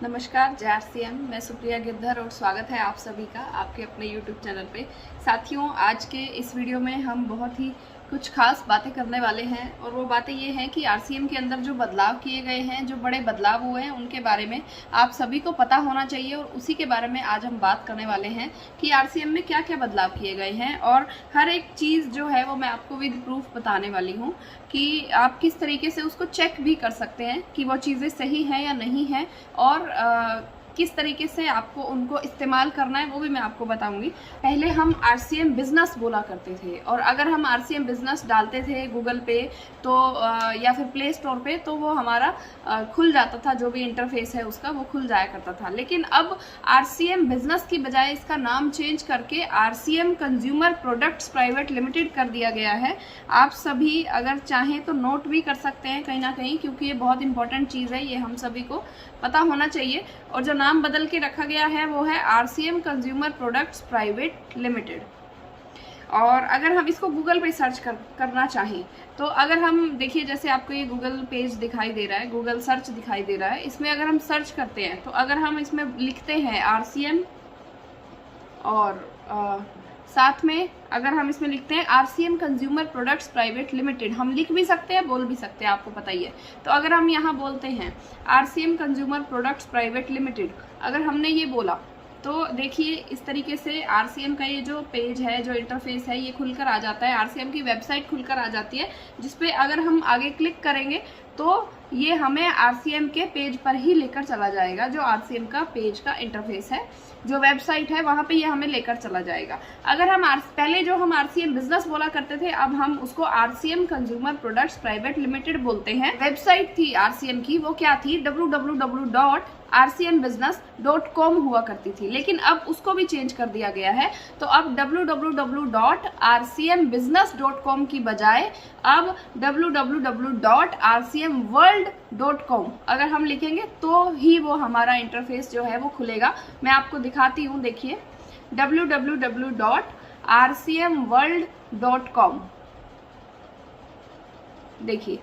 नमस्कार, जय आरसीएम। मैं सुप्रिया गिरधर और स्वागत है आप सभी का आपके अपने यूट्यूब चैनल पे। साथियों, आज के इस वीडियो में हम बहुत ही कुछ खास बातें करने वाले हैं और वो बातें ये हैं कि आरसीएम के अंदर जो बदलाव किए गए हैं, जो बड़े बदलाव हुए हैं, उनके बारे में आप सभी को पता होना चाहिए और उसी के बारे में आज हम बात करने वाले हैं कि आरसीएम में क्या क्या बदलाव किए गए हैं। और हर एक चीज़ जो है वो मैं आपको विद प्रूफ बताने वाली हूँ कि आप किस तरीके से उसको चेक भी कर सकते हैं कि वो चीज़ें सही हैं या नहीं हैं और किस तरीके से आपको उनको इस्तेमाल करना है वो भी मैं आपको बताऊंगी। पहले हम आरसीएम बिजनेस बोला करते थे और अगर हम आरसीएम बिजनेस डालते थे गूगल पे तो या फिर प्ले स्टोर पे तो वो हमारा खुल जाता था, जो भी इंटरफेस है उसका वो खुल जाया करता था। लेकिन अब आरसीएम बिजनेस की बजाय इसका नाम चेंज करके RCM consumer products private limited कर दिया गया है। आप सभी अगर चाहें तो नोट भी कर सकते हैं कहीं ना कहीं, क्योंकि ये बहुत इंपॉर्टेंट चीज़ है, ये हम सभी को पता होना चाहिए। और जो नाम बदल के रखा गया है वो है RCM consumer products private limited. और अगर हम इसको गूगल पे सर्च करना चाहें तो अगर हम देखिए, जैसे आपको ये गूगल पेज दिखाई दे रहा है, गूगल सर्च दिखाई दे रहा है, इसमें अगर हम सर्च करते हैं तो अगर हम इसमें लिखते हैं आरसीएम और साथ में अगर हम इसमें लिखते हैं RCM consumer products private limited, हम लिख भी सकते हैं, बोल भी सकते हैं, आपको पता ही है। तो अगर हम यहाँ बोलते हैं RCM consumer products private limited, अगर हमने ये बोला तो देखिए इस तरीके से आरसीएम का ये जो पेज है, जो इंटरफेस है, ये खुलकर आ जाता है। आरसीएम की वेबसाइट खुलकर आ जाती है, जिसपे अगर हम आगे क्लिक करेंगे तो ये हमें आरसीएम के पेज पर ही लेकर चला जाएगा। जो आरसीएम का पेज का इंटरफेस है, जो वेबसाइट है, वहाँ पे ये हमें लेकर चला जाएगा। अगर हम पहले जो हम आरसीएम बिजनेस बोला करते थे, अब हम उसको RCM consumer products private limited बोलते हैं। वेबसाइट थी आरसीएम की, वो क्या थी, www.rcmbusiness.com हुआ करती थी, लेकिन अब उसको भी चेंज कर दिया गया है। तो अब www.rcmbusiness.com की बजाय अब www.rcmworld.com अगर हम लिखेंगे तो ही वो हमारा इंटरफेस जो है वो खुलेगा। मैं आपको दिखाती हूँ, देखिए www.rcmworld.com, देखिए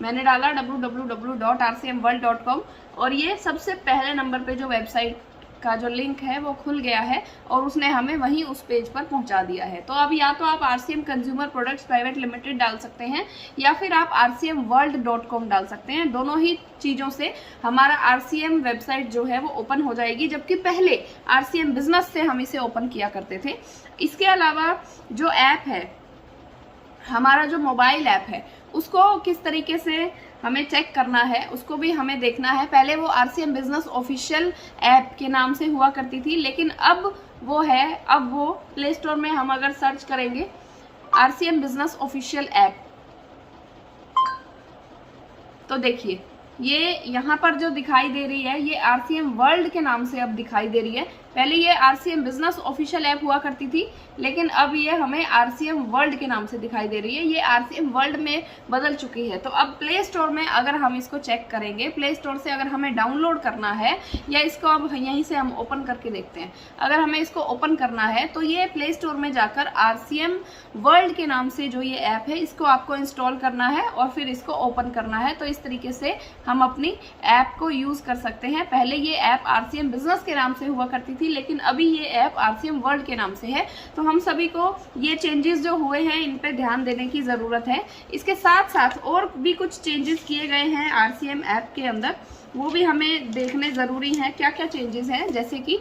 मैंने डाला www.rcmworld.com और ये सबसे पहले नंबर पे जो वेबसाइट का जो लिंक है वो खुल गया है और उसने हमें वहीं उस पेज पर पहुंचा दिया है। तो अब या तो आप RCM consumer products private limited डाल सकते हैं या फिर आप rcmworld.com डाल सकते हैं। दोनों ही चीज़ों से हमारा आरसीएम वेबसाइट जो है वो ओपन हो जाएगी, जबकि पहले आरसीएम बिजनेस से हम इसे ओपन किया करते थे। इसके अलावा जो ऐप है, हमारा जो मोबाइल ऐप है, उसको किस तरीके से हमें चेक करना है उसको भी हमें देखना है। पहले वो आरसीएम बिजनेस ऑफिशियल ऐप के नाम से हुआ करती थी, लेकिन अब वो प्ले स्टोर में हम अगर सर्च करेंगे आरसीएम बिजनेस ऑफिशियल ऐप, तो देखिए ये यहाँ पर जो दिखाई दे रही है ये आरसीएम वर्ल्ड के नाम से अब दिखाई दे रही है। पहले ये आरसीएम बिजनेस ऑफिशियल ऐप हुआ करती थी, लेकिन अब ये हमें आरसीएम वर्ल्ड के नाम से दिखाई दे रही है। ये आरसीएम वर्ल्ड में बदल चुकी है। तो अब प्ले स्टोर में अगर हम इसको चेक करेंगे, प्ले स्टोर से अगर हमें डाउनलोड करना है या इसको अब यहीं से हम ओपन करके देखते हैं, अगर हमें इसको ओपन करना है तो ये प्ले स्टोर में जाकर आरसीएम वर्ल्ड के नाम से जो ये ऐप है इसको आपको इंस्टॉल करना है और फिर इसको ओपन करना है। तो इस तरीके से हम अपनी ऐप को यूज कर सकते हैं। पहले ये ऐप आरसीएम बिजनेस के नाम से हुआ करती थी, लेकिन अभी ये ऐप आरसीएम वर्ल्ड के नाम से है। तो हम सभी को ये चेंजेस जो हुए हैं इन पे ध्यान देने की ज़रूरत है। इसके साथ साथ और भी कुछ चेंजेस किए गए हैं आरसीएम ऐप के अंदर, वो भी हमें देखने ज़रूरी हैं। क्या क्या चेंजेस हैं, जैसे कि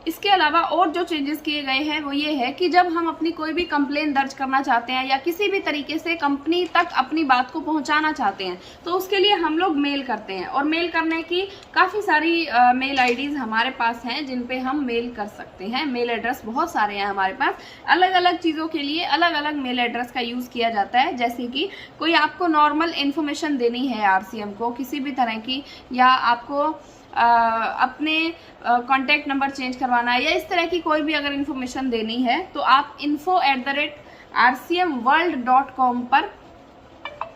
इसके अलावा और जो चेंजेस किए गए हैं वो ये है कि जब हम अपनी कोई भी कंप्लेन दर्ज करना चाहते हैं या किसी भी तरीके से कंपनी तक अपनी बात को पहुंचाना चाहते हैं तो उसके लिए हम लोग मेल करते हैं। और मेल करने की काफ़ी सारी मेल आईडीज़ हमारे पास हैं जिन पे हम मेल कर सकते हैं। मेल एड्रेस बहुत सारे हैं हमारे पास, अलग अलग चीज़ों के लिए अलग अलग मेल एड्रेस का यूज़ किया जाता है। जैसे कि कोई आपको नॉर्मल इन्फॉर्मेशन देनी है आरसीएम को किसी भी तरह की, या आपको अपने कॉन्टैक्ट नंबर चेंज करवाना है या इस तरह की कोई भी अगर इन्फॉर्मेशन देनी है तो आप info@rcmworld.com पर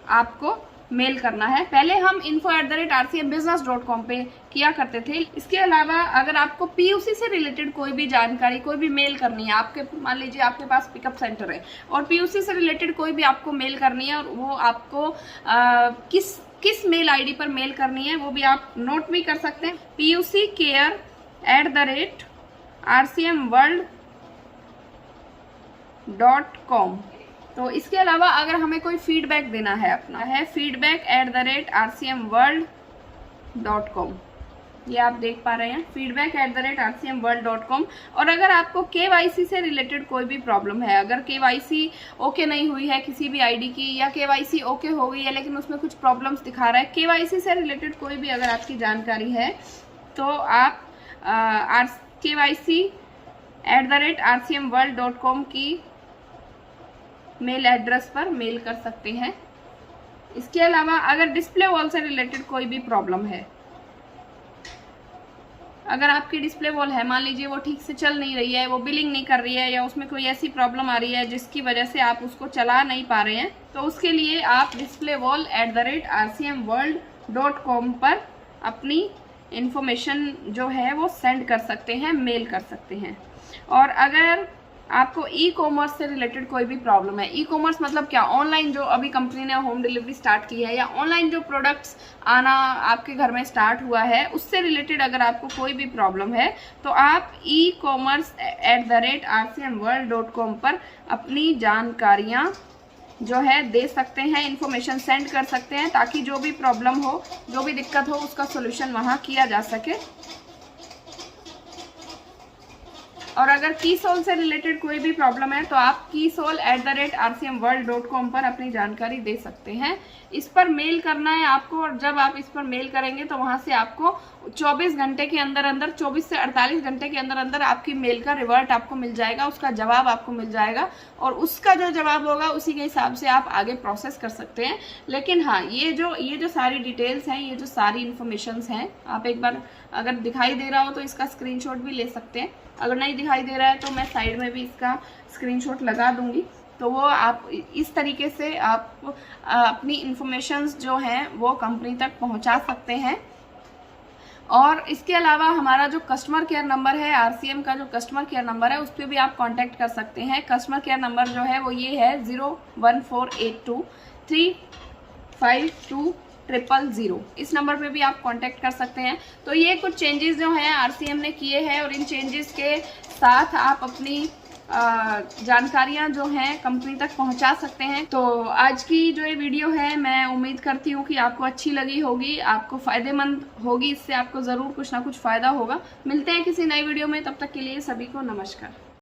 आपको मेल करना है। पहले हम info@rcmbusiness.com पे किया करते थे। इसके अलावा अगर आपको PUC से रिलेटेड कोई भी जानकारी, कोई भी मेल करनी है, आपके मान लीजिए आपके पास पिकअप सेंटर है और PUC से रिलेटेड कोई भी आपको मेल करनी है और वो आपको किस मेल ID पर मेल करनी है वो भी आप नोट भी कर सकते हैं, puccare@rcmworld.com। तो इसके अलावा अगर हमें कोई फीडबैक देना है अपना, है feedback@rcmworld.com। ये आप देख पा रहे हैं, feedback@rcmworld.com। और अगर आपको KYC से रिलेटेड कोई भी प्रॉब्लम है, अगर KYC ओके नहीं हुई है किसी भी ID की, या KYC ओके हो गई है लेकिन उसमें कुछ प्रॉब्लम्स दिखा रहा है, KYC से रिलेटेड कोई भी अगर आपकी जानकारी है तो आप KYC@rcmworld.com की मेल एड्रेस पर मेल कर सकते हैं। इसके अलावा अगर डिस्प्ले वॉल से रिलेटेड कोई भी प्रॉब्लम है, अगर आपकी डिस्प्ले वॉल है, मान लीजिए वो ठीक से चल नहीं रही है, वो बिलिंग नहीं कर रही है, या उसमें कोई ऐसी प्रॉब्लम आ रही है जिसकी वजह से आप उसको चला नहीं पा रहे हैं, तो उसके लिए आप displeywall@rcmworld.com पर अपनी इंफॉर्मेशन जो है वो सेंड कर सकते हैं, मेल कर सकते हैं। और अगर आपको ई-कॉमर्स से रिलेटेड कोई भी प्रॉब्लम है, ई-कॉमर्स मतलब क्या, ऑनलाइन जो अभी कंपनी ने होम डिलीवरी स्टार्ट की है, या ऑनलाइन जो प्रोडक्ट्स आना आपके घर में स्टार्ट हुआ है, उससे रिलेटेड अगर आपको कोई भी प्रॉब्लम है तो आप ecommerce@rcmworld.com पर अपनी जानकारियाँ जो है दे सकते हैं, इंफॉर्मेशन सेंड कर सकते हैं, ताकि जो भी प्रॉब्लम हो, जो भी दिक्कत हो, उसका सोल्यूशन वहाँ किया जा सके। और अगर कीसोल से रिलेटेड कोई भी प्रॉब्लम है तो आप keysol@rcmworld.com पर अपनी जानकारी दे सकते हैं। इस पर मेल करना है आपको, और जब आप इस पर मेल करेंगे तो वहां से आपको 24 घंटे के अंदर अंदर, 24 से 48 घंटे के अंदर अंदर आपकी मेल का रिवर्ट आपको मिल जाएगा, उसका जवाब आपको मिल जाएगा, और उसका जो जवाब होगा उसी के हिसाब से आप आगे प्रोसेस कर सकते हैं। लेकिन हाँ, ये जो सारी डिटेल्स हैं, ये जो सारी इन्फॉर्मेशंस हैं, आप एक बार अगर दिखाई दे रहा हो तो इसका स्क्रीनशॉट भी ले सकते हैं, अगर नहीं दिखाई दे रहा है तो मैं साइड में भी इसका स्क्रीनशॉट लगा दूंगी। तो वो आप इस तरीके से आप अपनी इंफॉर्मेशंस जो हैं वो कंपनी तक पहुंचा सकते हैं। और इसके अलावा हमारा जो कस्टमर केयर नंबर है, RCM का जो कस्टमर केयर नंबर है, उस पर भी आप कांटेक्ट कर सकते हैं। कस्टमर केयर नंबर जो है वो ये है 01482352000। इस नंबर पे भी आप कांटेक्ट कर सकते हैं। तो ये कुछ चेंजेस जो हैं RCM ने किए हैं, और इन चेंजेस के साथ आप अपनी जानकारियां जो हैं कंपनी तक पहुंचा सकते हैं। तो आज की जो ये वीडियो है, मैं उम्मीद करती हूँ कि आपको अच्छी लगी होगी, आपको फ़ायदेमंद होगी, इससे आपको ज़रूर कुछ ना कुछ फ़ायदा होगा। मिलते हैं किसी नई वीडियो में, तब तक के लिए सभी को नमस्कार।